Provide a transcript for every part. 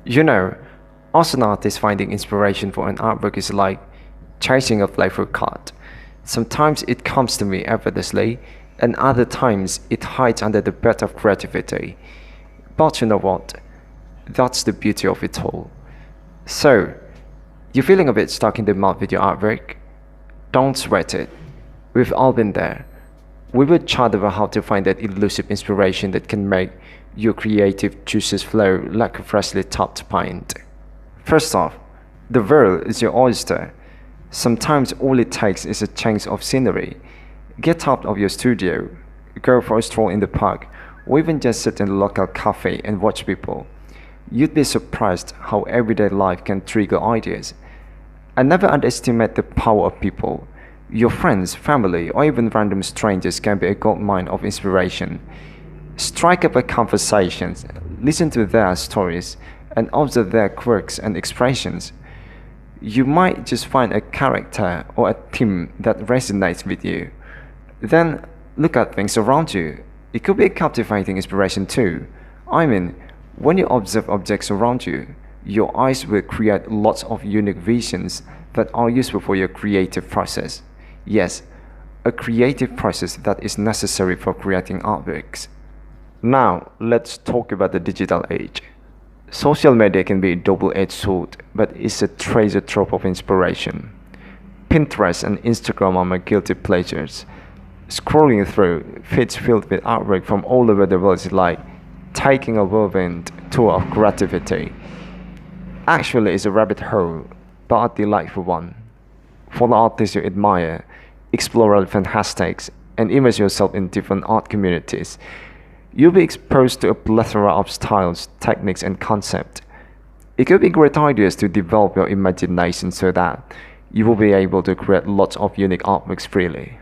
You know, as an artist, finding inspiration for an artwork is like chasing a playful cat. Sometimes it comes to me effortlessly, and other times it hides under the bed of creativity. But you know what? That's the beauty of it all. So, you're feeling a bit stuck in the mud with your artwork? Don't sweat it. We've all been there. We will chat about how to find that elusive inspiration that can make your creative juices flow like a freshly tapped pint. First off, the world is your oyster. Sometimes all it takes is a change of scenery. Get out of your studio, go for a stroll in the park, or even just sit in a local cafe and watch people. You'd be surprised how everyday life can trigger ideas. I never underestimate the power of people. Your friends, family, or even random strangers can be a goldmine of inspiration. Strike up a conversation, listen to their stories, and observe their quirks and expressions. You might just find a character or a theme that resonates with you. Then look at things around you. It could be a captivating inspiration too. I mean, when you observe objects around you, your eyes will create lots of unique visions that are useful for your creative process. Yes, a creative process that is necessary for creating artworks. Now, let's talk about the digital age. Social media can be a double-edged sword, but it's a treasure trove of inspiration. Pinterest and Instagram are my guilty pleasures. Scrolling through feeds filled with artwork from all over the world is like taking a whirlwind tour of creativity. Actually, it's a rabbit hole, but a delightful one. Follow artists you admire, explore relevant hashtags, and immerse yourself in different art communities. You'll be exposed to a plethora of styles, techniques, and concepts. It could be great ideas to develop your imagination so that you will be able to create lots of unique artworks freely.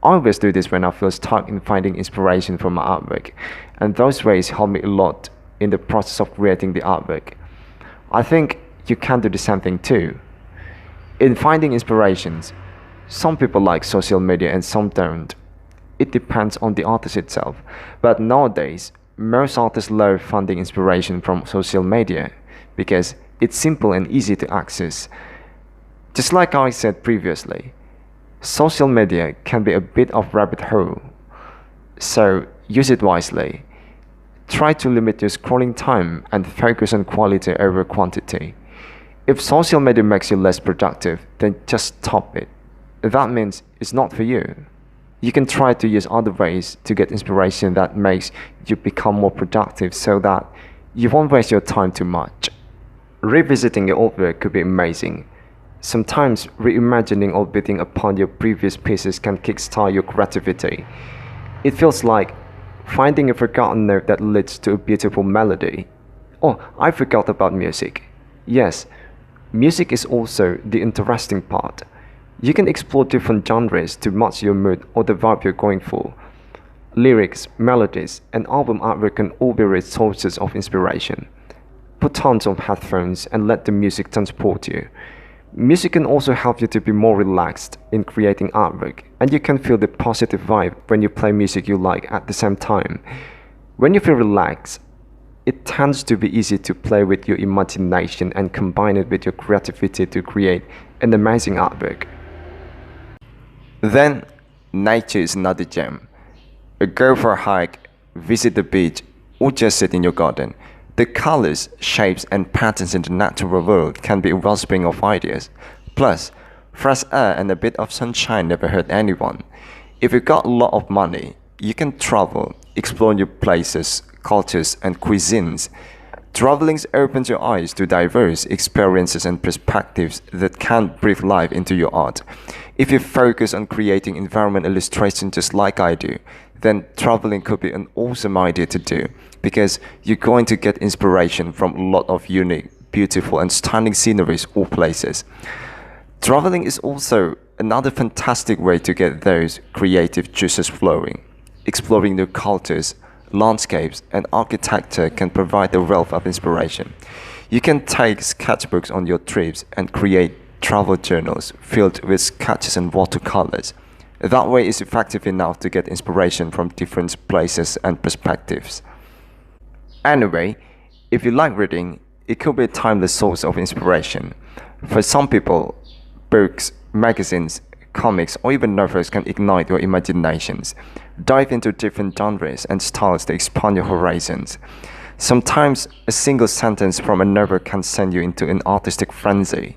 I always do this when I feel stuck in finding inspiration for my artwork, and those ways help me a lot in the process of creating the artwork. I think you can do the same thing too. In finding inspirations, some people like social media and some don't. It depends on the artist itself. But nowadays, most artists love finding inspiration from social media because it's simple and easy to access. Just like I said previously, social media can be a bit of rabbit hole. So use it wisely. Try to limit your scrolling time and focus on quality over quantity. If social media makes you less productive, then just stop it. That means it's not for you. You can try to use other ways to get inspiration that makes you become more productive so that you won't waste your time too much. Revisiting your old work could be amazing. Sometimes reimagining or building upon your previous pieces can kickstart your creativity. It feels like finding a forgotten note that leads to a beautiful melody. Oh, I forgot about music. Yes, music is also the interesting part. You can explore different genres to match your mood or the vibe you're going for. Lyrics, melodies, and album artwork can all be great sources of inspiration. Put on some headphones and let the music transport you. Music can also help you to be more relaxed in creating artwork, and you can feel the positive vibe when you play music you like at the same time. When you feel relaxed, it tends to be easy to play with your imagination and combine it with your creativity to create an amazing artwork. Then, nature is another gem. Go for a hike, visit the beach, or just sit in your garden. The colors, shapes, and patterns in the natural world can be a wellspring of ideas. Plus, fresh air and a bit of sunshine never hurt anyone. If you got a lot of money, you can travel, explore new places, cultures, and cuisines. Traveling opens your eyes to diverse experiences and perspectives that can breathe life into your art. If you focus on creating environment illustration just like I do, then traveling could be an awesome idea to do because you're going to get inspiration from a lot of unique, beautiful, and stunning sceneries or places. Traveling is also another fantastic way to get those creative juices flowing. Exploring new cultures, landscapes, and architecture can provide a wealth of inspiration. You can take sketchbooks on your trips and create travel journals filled with sketches and watercolors. That way is effective enough to get inspiration from different places and perspectives. Anyway, if you like reading, it could be a timeless source of inspiration. For some people, books, magazines, comics, or even novels can ignite your imaginations. Dive into different genres and styles to expand your horizons. Sometimes a single sentence from a novel can send you into an artistic frenzy.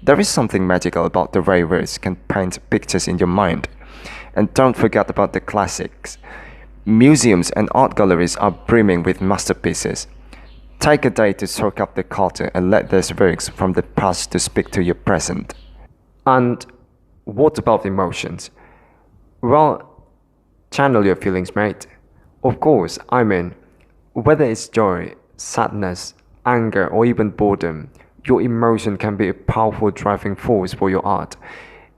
There is something magical about the way words can paint pictures in your mind. And don't forget about the classics. Museums and art galleries are brimming with masterpieces. Take a day to soak up the culture and let those works from the past to speak to your present. And what about emotions? Well, channel your feelings, mate. Of course, I mean, whether it's joy, sadness, anger, or even boredom, your emotion can be a powerful driving force for your art.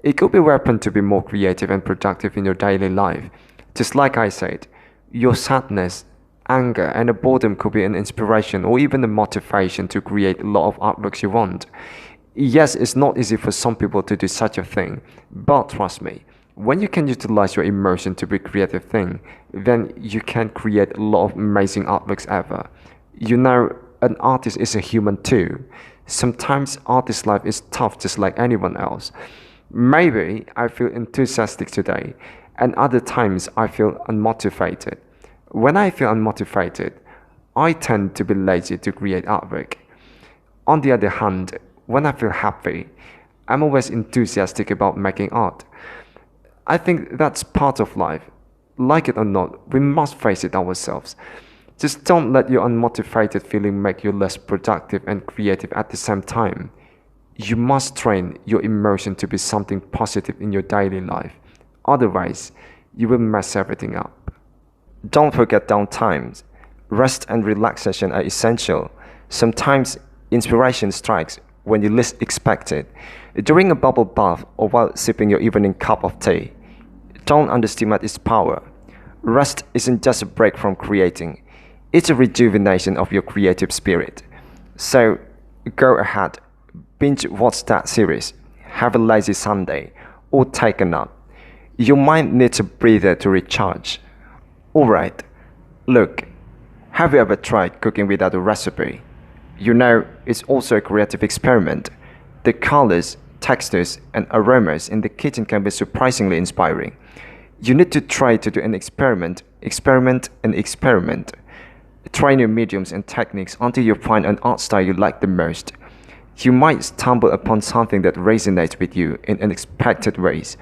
It could be a weapon to be more creative and productive in your daily life. Just like I said, your sadness, anger, and boredom could be an inspiration or even a motivation to create a lot of artworks you want. Yes, it's not easy for some people to do such a thing, but trust me, when you can utilize your emotion to be a creative thing, then you can create a lot of amazing artworks ever. You know, an artist is a human too. Sometimes artist life is tough just like anyone else. Maybe I feel enthusiastic today, and other times I feel unmotivated. When I feel unmotivated, I tend to be lazy to create artwork. On the other hand, when I feel happy, I'm always enthusiastic about making art. I think that's part of life. Like it or not, we must face it ourselves. Just don't let your unmotivated feeling make you less productive and creative at the same time. You must train your emotion to be something positive in your daily life. Otherwise, you will mess everything up. Don't forget downtimes. Rest and relaxation are essential. Sometimes inspiration strikes when you least expect it. During a bubble bath or while sipping your evening cup of tea. Don't underestimate its power. Rest isn't just a break from creating. It's a rejuvenation of your creative spirit. So, go ahead, binge watch that series, have a lazy Sunday, or take a nap. Your mind needs a breather to recharge. Alright, look, have you ever tried cooking without a recipe? You know, it's also a creative experiment. The colors, textures, and aromas in the kitchen can be surprisingly inspiring. You need to try to do an experiment, and experiment. Try new mediums and techniques until you find an art style you like the most. You might stumble upon something that resonates with you in unexpected ways.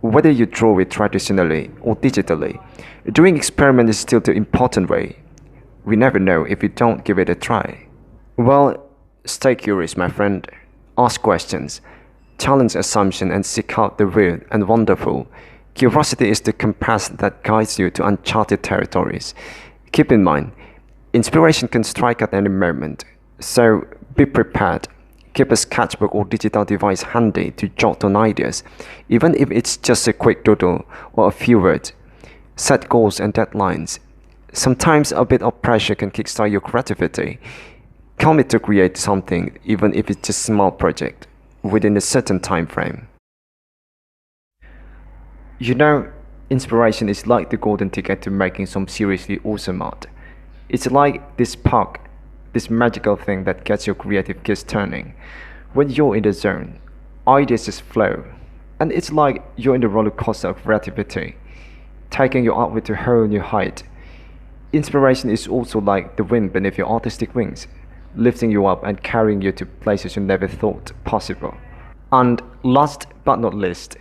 Whether you draw it traditionally or digitally, doing experiment is still the important way. We never know if you don't give it a try. Well, stay curious, my friend. Ask questions, challenge assumption, and seek out the weird and wonderful. Curiosity is the compass that guides you to uncharted territories. Keep in mind, inspiration can strike at any moment, so be prepared. Keep a sketchbook or digital device handy to jot down ideas, even if it's just a quick doodle or a few words. Set goals and deadlines. Sometimes a bit of pressure can kickstart your creativity. Commit to create something, even if it's just a small project, within a certain time frame. You know, inspiration is like the golden ticket to making some seriously awesome art. It's like this spark, this magical thing that gets your creative gears turning. When you're in the zone, ideas just flow. And it's like you're in the roller coaster of creativity, taking your art to a whole new height. Inspiration is also like the wind beneath your artistic wings, lifting you up and carrying you to places you never thought possible. And last but not least,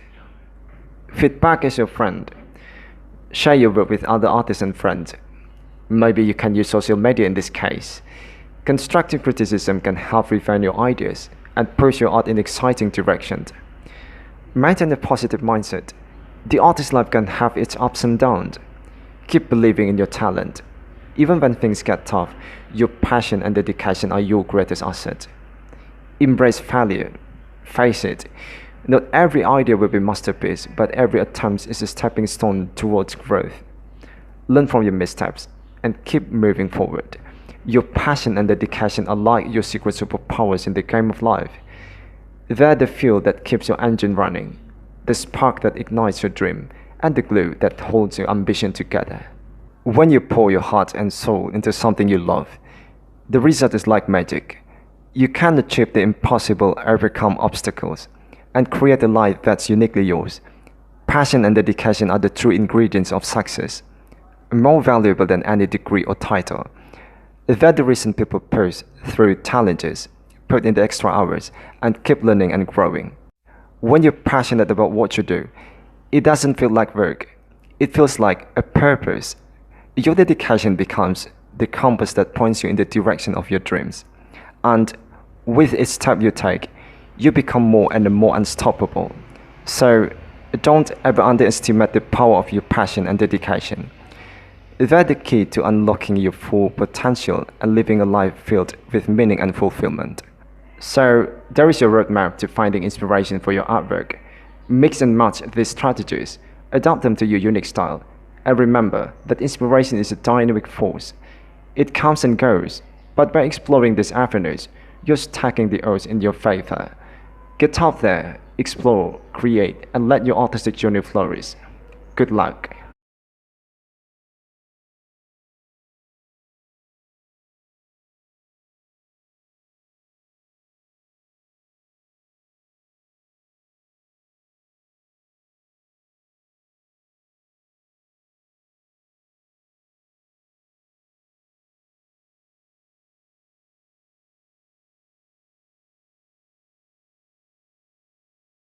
feedback is your friend. Share your work with other artists and friends. Maybe you can use social media in this case. Constructive criticism can help refine your ideas and push your art in exciting directions. Maintain a positive mindset. The artist's life can have its ups and downs. Keep believing in your talent. Even when things get tough, your passion and dedication are your greatest asset. Embrace failure. Face it. Not every idea will be a masterpiece, but every attempt is a stepping stone towards growth. Learn from your missteps and keep moving forward. Your passion and dedication are like your secret superpowers in the game of life. They're the fuel that keeps your engine running, the spark that ignites your dream, and the glue that holds your ambition together. When you pour your heart and soul into something you love, The result is like magic. You can achieve the impossible, overcome obstacles, and create a life that's uniquely yours. Passion and dedication are the true ingredients of success, more valuable than any degree or title. That's the reason people push through challenges, put in the extra hours, and keep learning and growing. When you're passionate about what you do, it doesn't feel like work. It feels like a purpose. Your dedication becomes the compass that points you in the direction of your dreams. And with each step you take, you become more and more unstoppable. So don't ever underestimate the power of your passion and dedication. They're the key to unlocking your full potential and living a life filled with meaning and fulfillment. So there is your roadmap to finding inspiration for your artwork. Mix and match these strategies, adapt them to your unique style, and remember that inspiration is a dynamic force. It comes and goes, but by exploring these avenues, you're stacking the odds in your favor. Get out there, explore, create, and let your artistic journey flourish. Good luck.